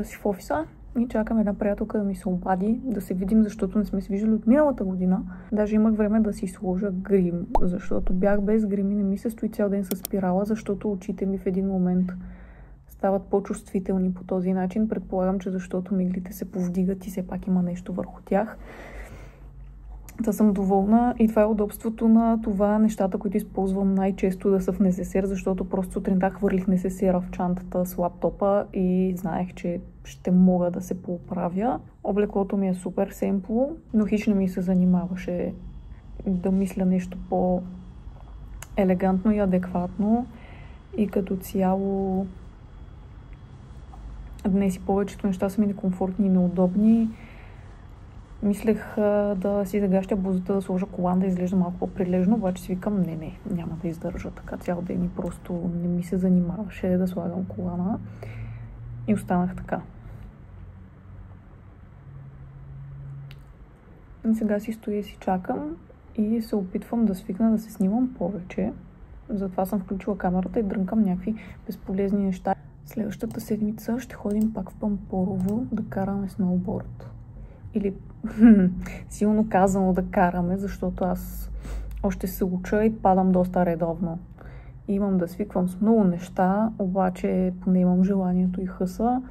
да си в офиса и чакам една приятелка да ми се обади, да се видим, защото не сме се виждали от миналата година. Даже имах време да си сложа грим, защото бях без грим и не ми се стои цял ден с спирала, защото очите ми в един момент стават по-чувствителни по този начин. Предполагам, че защото миглите се повдигат и все пак има нещо върху тях. Та съм доволна и това е удобството на това нещата, които използвам най-често да са в несесер, защото просто сутринта хвърлих несесера в чантата с лаптопа и знаех, че ще мога да се поправя. Облеклото ми е супер семпло, но хич не ми се занимаваше да мисля нещо по-елегантно и адекватно. И като цяло днес и повечето неща са ми некомфортни и неудобни. Мислех да си загащя бузата, да сложа колан, да изглежда малко по-прилежно, обаче си викам, не, няма да издържа така цял ден и просто не ми се занимаваше да слагам колана и останах така. И сега си стоя и си чакам и се опитвам да свикна да се снимам повече. Затова съм включила камерата и дрънкам някакви безполезни неща. Следващата седмица ще ходим пак в Пампорово да караме сноуборд. Или силно казано да караме, защото аз още се уча и падам доста редовно. И имам да свиквам с много неща, обаче поне имам желанието и хъса.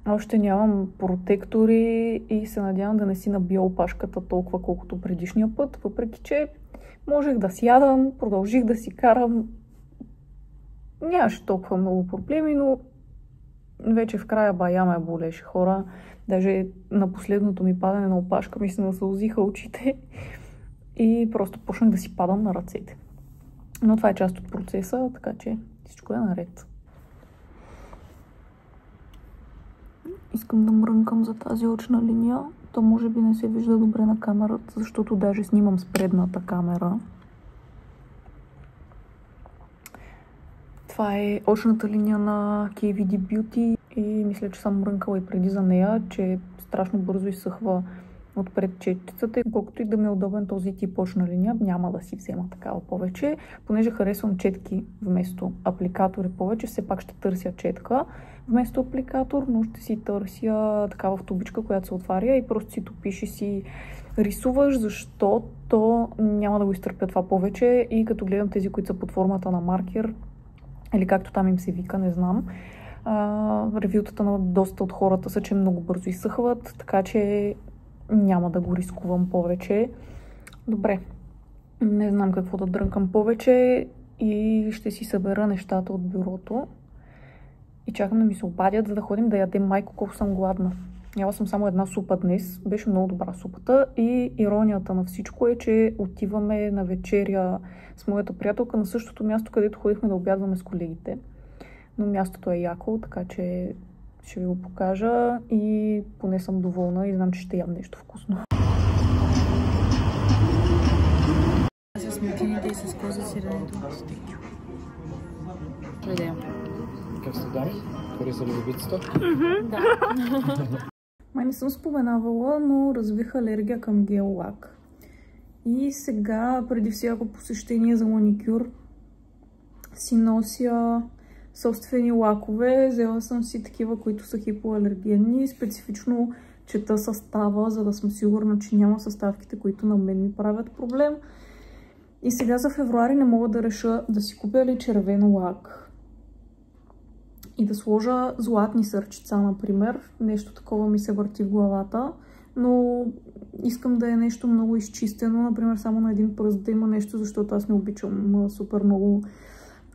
Още нямам протектори и се надявам да не си набия опашката толкова, колкото предишния път, въпреки че можех да сядам, продължих да си карам. Нямаше толкова много проблеми, но вече в края бая ме болеше, хора. Даже на последното ми падане на опашка ми се насълзиха очите и просто почнах да си падам на ръцете. Но това е част от процеса, така че всичко е наред. Искам да мрънкам за тази очна линия. То може би не се вижда добре на камерата, защото даже снимам с предната камера. Това е очната линия на KVD Beauty и мисля, че съм мрънкала и преди за нея, че страшно бързо изсъхва отпред четицата. Колкото и да ми е удобен този тип очна линия, няма да си взема такава повече. Понеже харесвам четки вместо апликатори повече, все пак ще търся четка вместо апликатор, но ще си търся такава тубичка, която се отваря и просто си топиш и си рисуваш, защото няма да го изтърпя това повече и като гледам тези, които са под формата на маркер, или както там им се вика, не знам. Ревютата на доста от хората са, че много бързо изсъхват, така че няма да го рискувам повече. Добре, не знам какво да дрънкам повече и ще си събера нещата от бюрото. И чакам да ми се обадят, за да ходим да ядем. Майко, колко съм гладна. Яла съм само една супа днес. Беше много добра супата и иронията на всичко е, че отиваме на вечеря с моята приятелка на същото място, където ходихме да обядваме с колегите. Но мястото е яко, така че ще ви го покажа и поне съм доволна и знам, че ще ям нещо вкусно. С смутините и с коза сиренето. Дойдем. Как сте, дами? Хареса ли любицата? Да. Май не съм споменавала, но развих алергия към гел лак. И сега, преди всяко посещение за маникюр, си нося собствени лакове. Взела съм си такива, които са хипоалергенни. Специфично чета състава, за да съм сигурна, че няма съставките, които на мен ми правят проблем. И сега за февруари не мога да реша да си купя ли червен лак и да сложа златни сърчица, например. Нещо такова ми се върти в главата, но искам да е нещо много изчистено. Например, само на един пръст да има нещо, защото аз не обичам супер много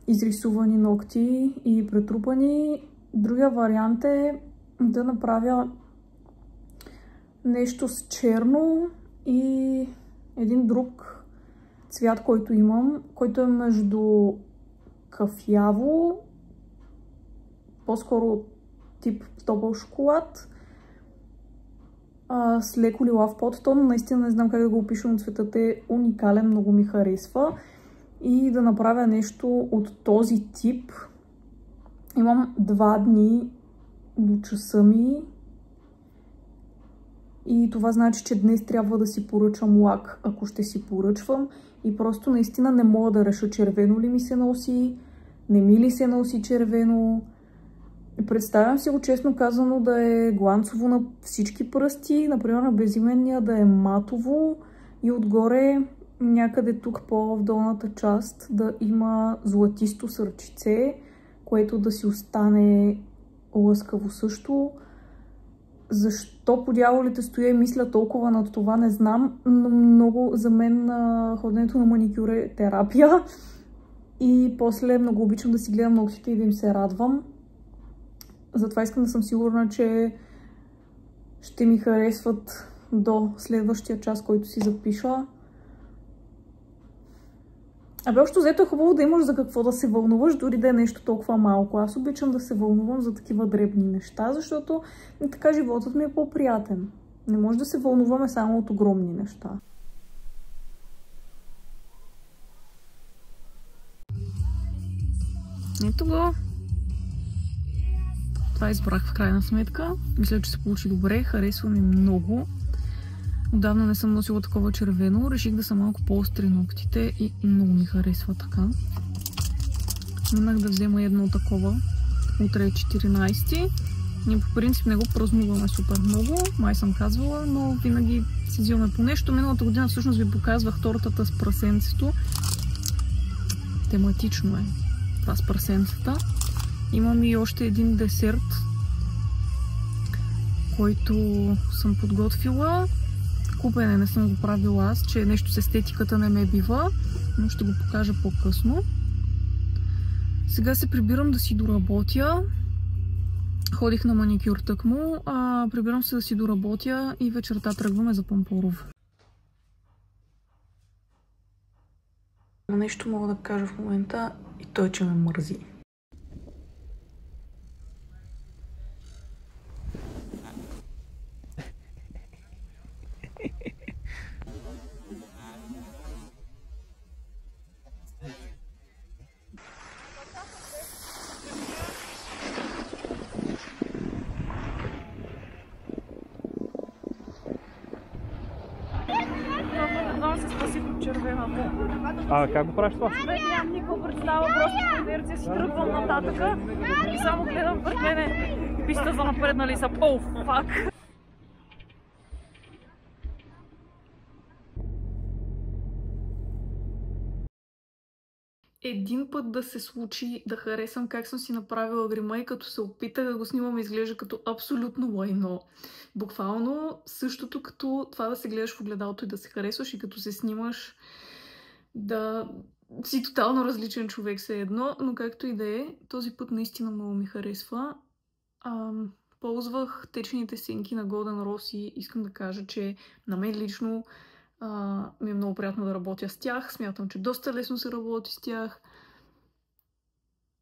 изрисувани ногти и претрупани. Другия вариант е да направя нещо с черно и един друг цвят, който имам, който е между кафяво, по-скоро тип топъл шоколад, с леко лилав подтон. Наистина не знам как да го опиша, но цветът е уникален, много ми харесва. И да направя нещо от този тип. Имам 2 дни до часа ми. И това значи, че днес трябва да си поръчам лак, ако ще си поръчвам. И просто наистина не мога да реша червено ли ми се носи, не ми ли се носи червено. Представям си го честно казано да е гланцово на всички пръсти, например на безименния да е матово и отгоре някъде тук по-в долната част да има златисто сърчице, което да си остане лъскаво също. Защо по дяволите стоя и мисля толкова над това, не знам, но много за мен ходенето на маникюр е терапия и после много обичам да си гледам ногтите и да им се радвам. Затова искам да съм сигурна, че ще ми харесват до следващия час, който си запиша. Абе, общо взето е хубаво да имаш за какво да се вълнуваш, дори да е нещо толкова малко. Аз обичам да се вълнувам за такива дребни неща, защото така животът ми е по-приятен. Не може да се вълнуваме само от огромни неща. Ето го. Това избрах в крайна сметка. Мисля, че се получи добре. Харесва ми много. Отдавна не съм носила такова червено. Реших да са малко по-остри ногтите и много ми харесва така. Минах да взема едно такова. Утре е 14. Ние по принцип не го празнуваме супер много. Май съм казвала, но винаги си взимаме по нещо. Миналата година всъщност ви показвах тортата с прасенцето. Тематично е това с прасенцата. Имам и още един десерт, който съм подготвила. Купене не съм го правила аз, че нещо с естетиката не ме бива, но ще го покажа по-късно. Сега се прибирам да си доработя. Ходих на маникюр тъкмо, прибирам се да си доработя и вечерта тръгваме за Пампорово. Нещо мога да кажа в момента и той, че ме мързи. Как го правиш това? Нямам никаква представа, просто по инерция си тръгвам нататъка и само гледам пред мене писта за напреднали са. Оу, фак! Един път да се случи да харесам как съм си направила грима и като се опитах да го снимам, изглежда като абсолютно лайно. Буквално същото като това да се гледаш в огледалото и да се харесваш и като се снимаш да си тотално различен човек все едно, но както и да е, този път наистина много ми харесва. Ползвах течните сенки на Golden Rose и искам да кажа, че на мен лично ми е много приятно да работя с тях. Смятам, че доста лесно се работи с тях.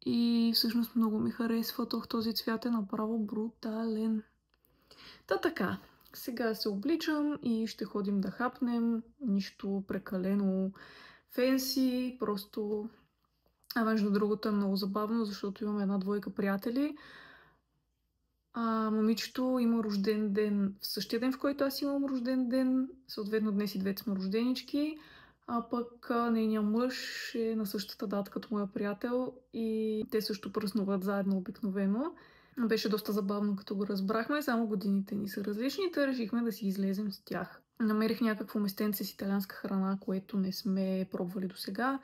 И всъщност много ми харесва. Този цвят е направо брутален. Та така, сега се обличам и ще ходим да хапнем. Нищо прекалено фенси, просто... между другото е много забавно, защото имам една двойка приятели. Момичето има рожден ден в същия ден, в който аз имам рожден ден. Съответно днес и двете сме рожденички. Пък нейният мъж е на същата дата като моя приятел и те също празнуват заедно обикновено. Беше доста забавно, като го разбрахме, само годините ни са различни, та решихме да си излезем с тях. Намерих някакво местенце с италианска храна, което не сме пробвали до сега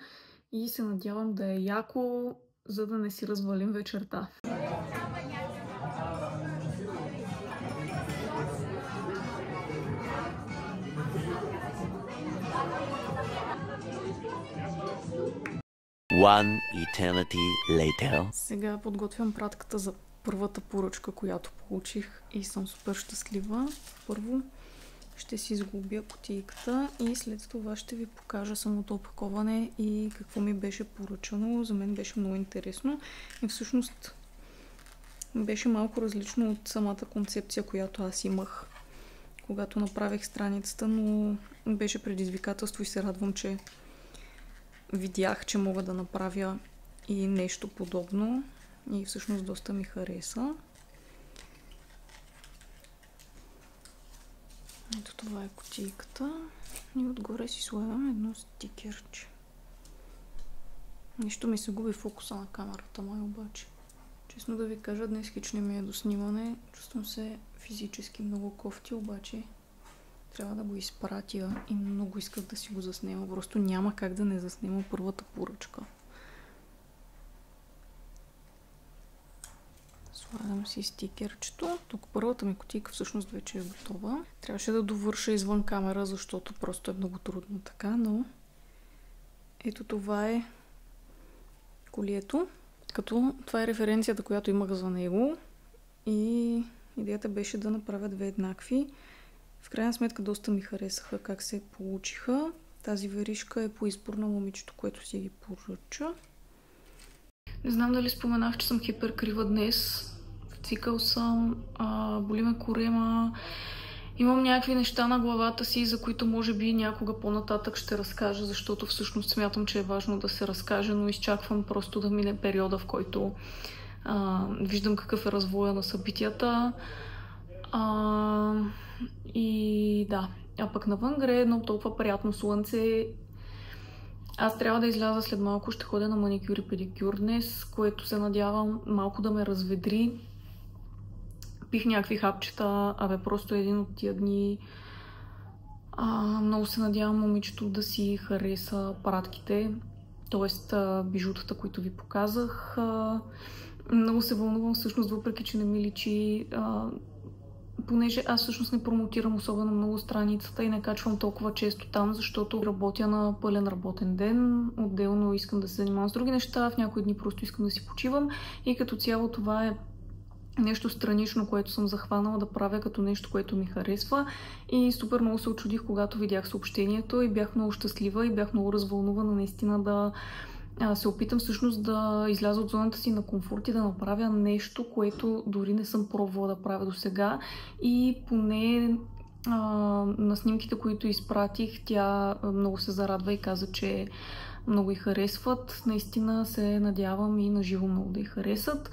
и се надявам да е яко, за да не си развалим вечерта. One eternity later. Сега подготвям пратката за първата поръчка, която получих и съм супер щастлива. Първо ще си сглобя кутийката и след това ще ви покажа самото опаковане и какво ми беше поръчано. За мен беше много интересно и всъщност беше малко различно от самата концепция, която аз имах, когато направих страницата, но беше предизвикателство и се радвам, че видях, че мога да направя и нещо подобно и всъщност доста ми хареса. Ето това е кутийката и отгоре си слагам едно стикерче. Нищо ми се губи фокуса на камерата май обаче. Честно да ви кажа, днес хич не ми е до снимане. Чувствам се физически много кофти, обаче трябва да го изпратя и много исках да си го заснема. Просто няма как да не заснема първата поръчка. Слагам си стикерчето. Тук първата ми кутийка всъщност вече е готова. Трябваше да довърша извън камера, защото просто е много трудно така, но ето това е колието. Като това е референцията, която имах за него и идеята беше да направя две еднакви. В крайна сметка доста ми харесаха как се получиха. Тази веришка е по избор на момичето, което си ги поръча. Не знам дали споменах, че съм хиперкрива днес. В цикъл съм, боли ме корема. Имам някакви неща на главата си, за които може би някога по-нататък ще разкажа, защото всъщност смятам, че е важно да се разкаже, но изчаквам просто да мине периода, в който виждам какъв е развоя на събитията. И да, а пък навън грее едно толкова приятно слънце. Аз трябва да изляза след малко, ще ходя на маникюр и педикюр днес, което се надявам малко да ме разведри. Пих някакви хапчета, просто един от тия дни. Много се надявам момичето да си хареса пратките, т.е. бижутата, които ви показах. Много се вълнувам всъщност, въпреки че не ми личи, понеже аз всъщност не промотирам особено много страницата и не качвам толкова често там, защото работя на пълен работен ден. Отделно искам да се занимавам с други неща, в някои дни просто искам да си почивам и като цяло това е нещо странично, което съм захванала да правя като нещо, което ми харесва. И супер много се очудих, когато видях съобщението и бях много щастлива и бях много развълнувана наистина да се опитам всъщност да изляза от зоната си на комфорт и да направя нещо, което дори не съм пробвала да правя до сега. И поне на снимките, които изпратих, тя много се зарадва и каза, че много й харесват. Наистина се надявам и наживо много да й харесат.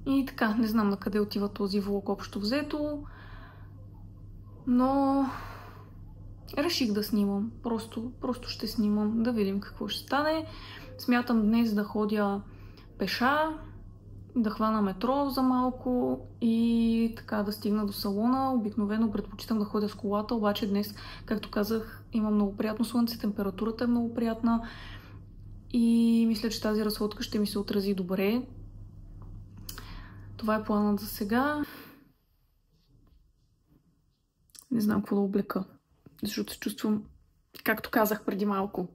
И така, не знам на къде отива този влог общо взето, но реших да снимам. Просто ще снимам, да видим какво ще стане. Смятам днес да ходя пеша, да хвана метро за малко и така да стигна до салона. Обикновено предпочитам да ходя с колата, обаче днес, както казах, има много приятно слънце, температурата е много приятна и мисля, че тази разходка ще ми се отрази добре. Това е планът за сега. Не знам какво да облека, защото се чувствам, както казах преди малко.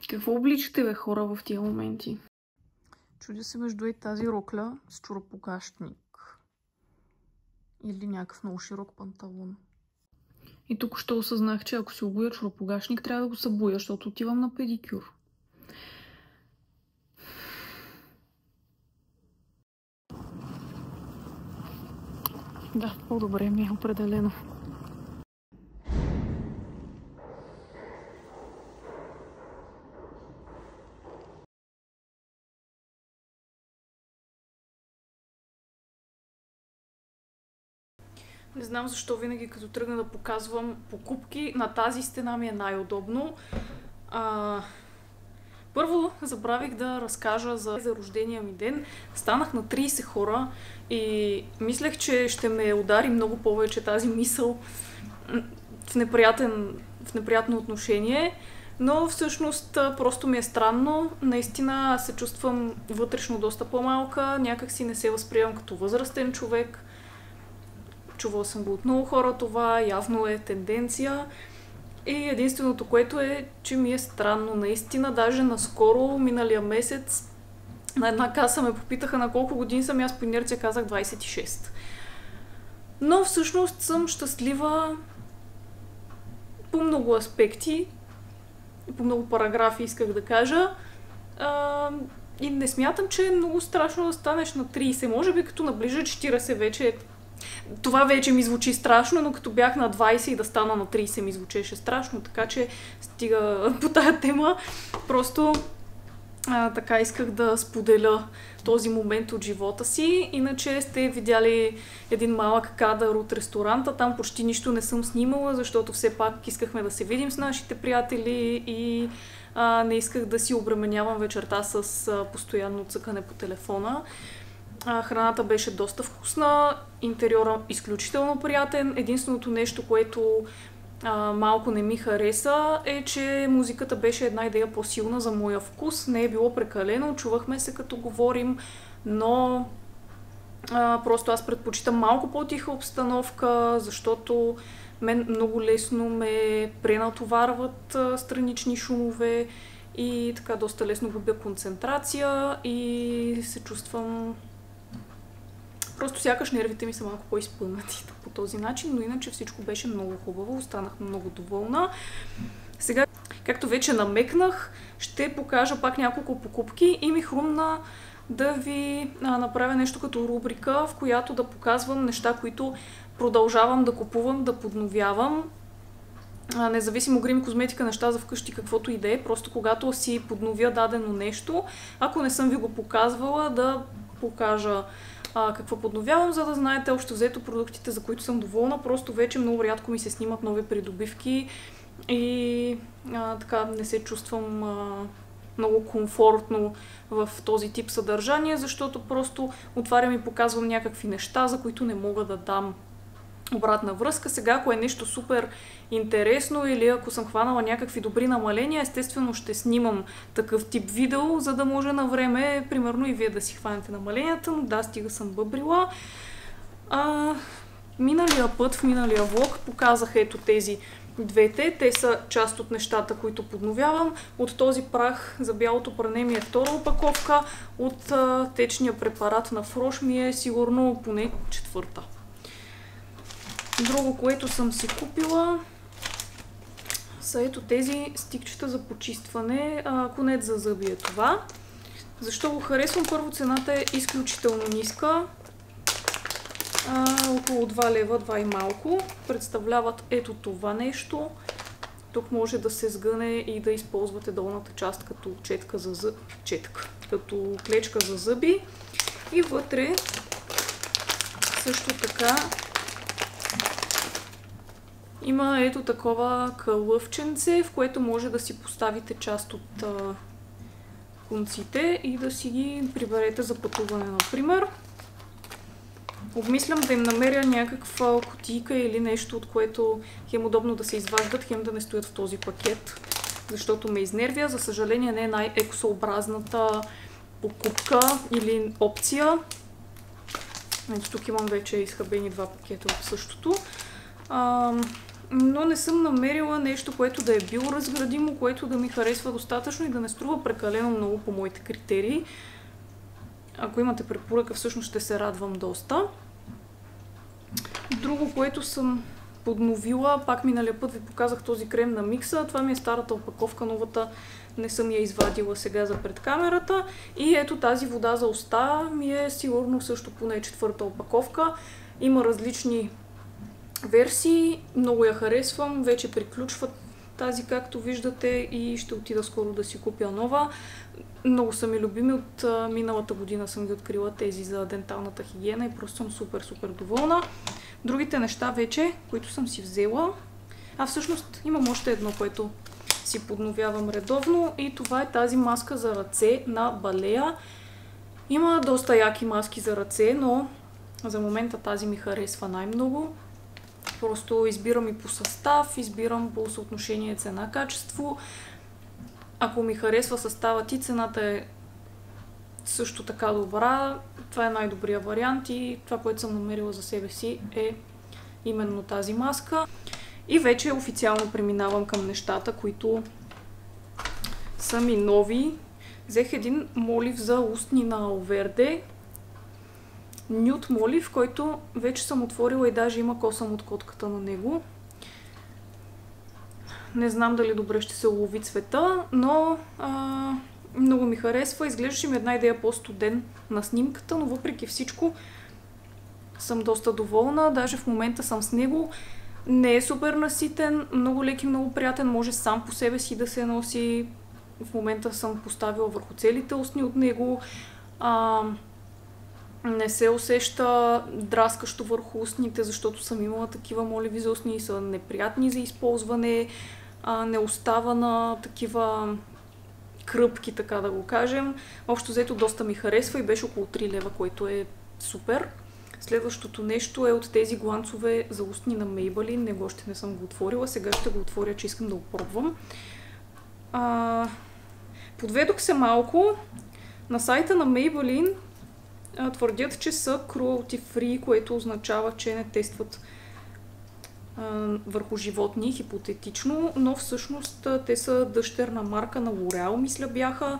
Какво обличате, бе, хора, в тия моменти? Чудя се между тази рокля с чоропогащник или някакъв много широк панталон. И тук ще осъзнах, че ако си обуя чоропогащник, трябва да го събуя, защото отивам на педикюр. Да, по-добре ми е определено. Не знам защо винаги като тръгна да показвам покупки, на тази стена ми е най-удобно. Първо забравих да разкажа за рождения ми ден. Станах на 30 хора и мислех, че ще ме удари много повече тази мисъл в неприятно отношение, но всъщност просто ми е странно. Наистина се чувствам вътрешно доста по-малка, някак си не се възприемам като възрастен човек. Чувала съм го от много хора това, явно е тенденция. И единственото, което е, че ми е странно. Наистина, даже наскоро, миналия месец, на една каса ме попитаха на колко години съм, аз по инерция казах 26. Но всъщност съм щастлива по много аспекти, по много параграфи исках да кажа. И не смятам, че е много страшно да станеш на 30. Може би като наближа 40 вече. Това вече ми звучи страшно, но като бях на 20 и да стана на 30 ми звучеше страшно, така че стига по тая тема. Просто така исках да споделя този момент от живота си. Иначе сте видяли един малък кадър от ресторанта. Там почти нищо не съм снимала, защото все пак искахме да се видим с нашите приятели и не исках да си обременявам вечерта с постоянно цъкане по телефона. Храната беше доста вкусна, интериора изключително приятен. Единственото нещо, което малко не ми хареса, е, че музиката беше една идея по-силна за моя вкус. Не е било прекалено, чувахме се като говорим, но просто аз предпочитам малко по-тиха обстановка, защото мен много лесно ме пренатоварват странични шумове и така доста лесно губя концентрация и се чувствам... Просто сякаш нервите ми са малко по-изпънати по този начин, но иначе всичко беше много хубаво, останах много доволна. Сега, както вече намекнах, ще покажа пак няколко покупки и ми хрумна да ви направя нещо като рубрика, в която да показвам неща, които продължавам да купувам, да подновявам. Независимо грим, козметика, неща за вкъщи, каквото и да е, просто когато си подновя дадено нещо, ако не съм ви го показвала, да покажа какво подновявам, за да знаете общо взето продуктите, за които съм доволна. Просто вече много рядко ми се снимат нови придобивки и така не се чувствам много комфортно в този тип съдържание, защото просто отварям и показвам някакви неща, за които не мога да дам обратна връзка. Сега, ако е нещо супер интересно или ако съм хванала някакви добри намаления, естествено ще снимам такъв тип видео, за да може на време, примерно и вие да си хванете намаленията, но да, стига съм бъбрила. Миналия път, в миналия влог, показах ето тези двете. Те са част от нещата, които подновявам. От този прах за бялото пране ми е втора опаковка, от течния препарат на Фрош ми е сигурно поне четвърта. Друго, което съм си купила, са ето тези стикчета за почистване. Конец за зъби е това. Защо го харесвам? Първо, цената е изключително ниска. Около 2 лева, 2 и малко. Представляват ето това нещо. Тук може да се сгъне и да използвате долната част като четка за зъби. Като клечка за зъби. И вътре също така има ето такова кълъвченце, в което може да си поставите част от конците и да си ги приберете за пътуване, например. Обмислям да им намеря някаква кутийка или нещо, от което хем удобно да се изваждат, хем да не стоят в този пакет, защото ме изнервя. За съжаление не е най-екосъобразната покупка или опция. Ето тук имам вече изхабени 2 пакета от същото. Но не съм намерила нещо, което да е биоразградимо, което да ми харесва достатъчно и да не струва прекалено много по моите критерии. Ако имате препоръка, всъщност ще се радвам доста. Друго, което съм подновила, пак миналия път ви показах този крем на Микса. Това ми е старата опаковка, новата не съм я извадила сега за пред камерата. И ето тази вода за уста ми е сигурно също поне четвърта опаковка. Има различни версии, много я харесвам, вече приключват тази, както виждате, и ще отида скоро да си купя нова. Много са ми любими, от миналата година съм ги открила тези за денталната хигиена и просто съм супер доволна. Другите неща вече, които съм си взела, всъщност имам още едно, което си подновявам редовно и това е тази маска за ръце на Балея. Има доста яки маски за ръце, но за момента тази ми харесва най-много. Просто избирам и по състав, избирам по съотношение цена-качество. Ако ми харесва съставът и цената е също така добра, това е най-добрият вариант и това, което съм намерила за себе си е именно тази маска. И вече официално преминавам към нещата, които са ми нови. Взех един молив за устни на Алверде. Нюд молив, който вече съм отворила и даже има косъм от котката на него. Не знам дали добре ще се улови цвета, но много ми харесва. Изглеждаше ми една идея по-студен на снимката, но въпреки всичко съм доста доволна. Даже в момента съм с него. Не е супер наситен, много лек и много приятен. Може сам по себе си да се носи. В момента съм поставила върху целите устни от него. Не се усеща драскащо върху устните, защото съм имала такива моливи за устни и са неприятни за използване. Не остава на такива кръпки, така да го кажем. Общо взето доста ми харесва и беше около 3 лева, което е супер. Следващото нещо е от тези гланцове за устни на Maybelline. Него още не съм го отворила. Сега ще го отворя, че искам да го пробвам. Подведох се малко. На сайта на Maybelline твърдят, че са cruelty free, което означава, че не тестват върху животни, хипотетично, но всъщност те са дъщерна марка на L'Oreal, мисля бяха,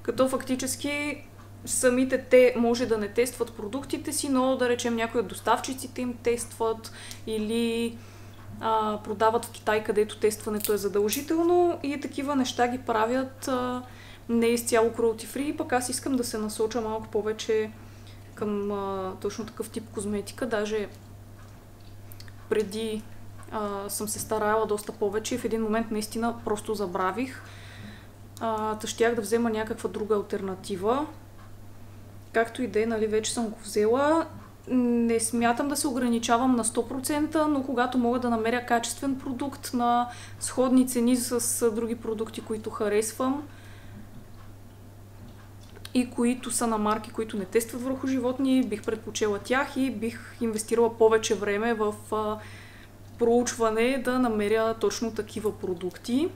като фактически самите те може да не тестват продуктите си, но да речем някои от доставчиците им тестват или продават в Китай, където тестването е задължително и такива неща ги правят не изцяло cruelty free, пък аз искам да се насоча малко повече към точно такъв тип козметика, даже преди съм се старала доста повече и в един момент наистина просто забравих. Щях да взема някаква друга алтернатива. Както и да е, нали, вече съм го взела. Не смятам да се ограничавам на 100%, но когато мога да намеря качествен продукт на сходни цени с други продукти, които харесвам и които са на марки, които не тестват върху животни, бих предпочела тях и бих инвестирала повече време в проучване да намеря точно такива продукти.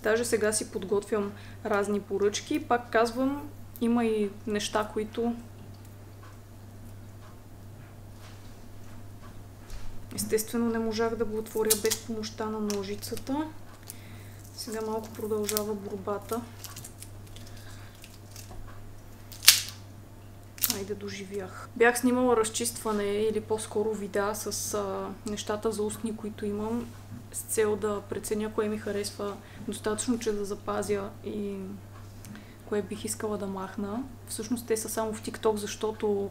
Даже сега си подготвям разни поръчки. Пак казвам, има и неща, които естествено не можах да го отворя без помощта на ножицата. Сега малко продължава борбата. Айде, доживях. Бях снимала разчистване или по-скоро видеа с нещата за устни, които имам, с цел да преценя кое ми харесва достатъчно, че да запазя и кое бих искала да махна. Всъщност те са само в TikTok, защото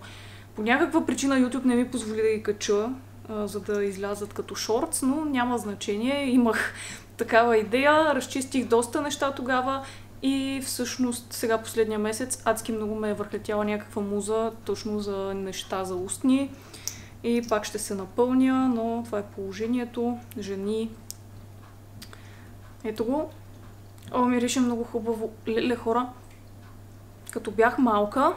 по някаква причина YouTube не ми позволи да ги кача, за да излязат като шортс, но няма значение. Имах такава идея, разчистих доста неща тогава. И всъщност сега последния месец адски много ме е върхлетяла някаква муза точно за неща за устни. И пак ще се напълня, но това е положението. Жени. Ето го. Мирише много хубаво. Леле, хора. Като бях малка,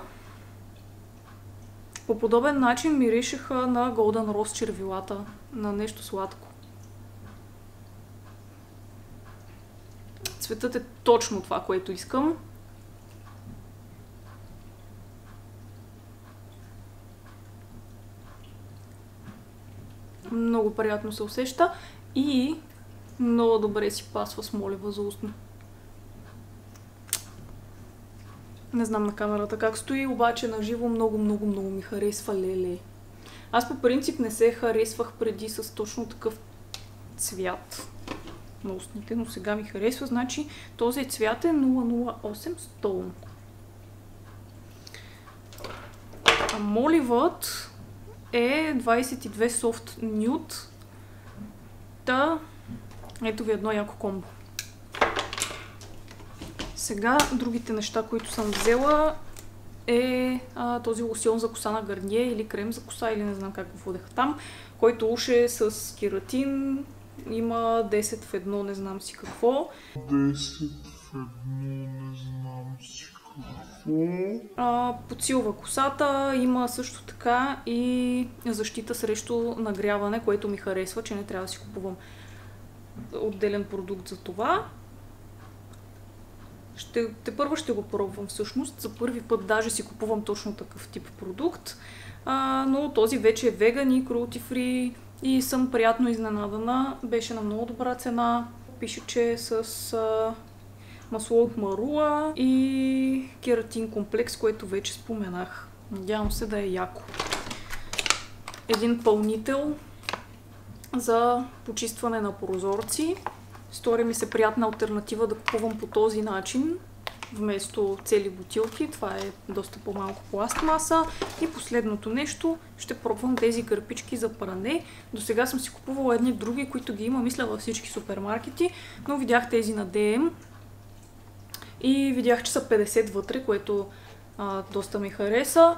по подобен начин миришеха на Golden Rose червилата. На нещо сладко. Цветът е точно това, което искам. Много приятно се усеща и много добре си пасва с молива за устни. Не знам на камерата как стои, обаче на живо много ми харесва, леле. Аз по принцип не се харесвах преди с точно такъв цвят на устните, но сега ми харесва. Значи този цвят е 008 Stone. А моливът е 22 Soft Nude. Та, ето ви едно яко комбо. Сега другите неща, които съм взела е този лосьон за коса на Гарние или крем за коса, или не знам как го водеха там, който уж е с кератин. Има 10 в 1, не знам си какво. 10 в 1, не знам си какво. Подсилва косата, има също така и защита срещу нагряване, което ми харесва, че не трябва да си купувам отделен продукт за това. Тепърва ще го пробвам всъщност. За първи път даже си купувам точно такъв тип продукт. Но този вече е веган и cruelty free и съм приятно изненадана. Беше на много добра цена. Пише, че е с масло от марула и кератин комплекс, което вече споменах. Надявам се да е яко. Един пълнител за почистване на прозорци. Стори ми се приятна алтернатива да купувам по този начин, вместо цели бутилки. Това е доста по-малко пластмаса. И последното нещо, ще пробвам тези кърпички за пране. До сега съм си купувала едни други, които ги има, мисля, във всички супермаркети, но видях тези на DM и видях, че са 50 вътре, което доста ми хареса.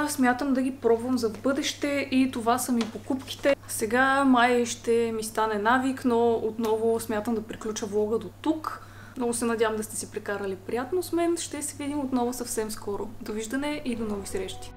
Смятам да ги пробвам за бъдеще и това са ми покупките. Сега май ще ми стане навик, но отново смятам да приключа влога до тук. Много се надявам да сте си прекарали приятно с мен. Ще се видим отново съвсем скоро. Довиждане и до нови срещи!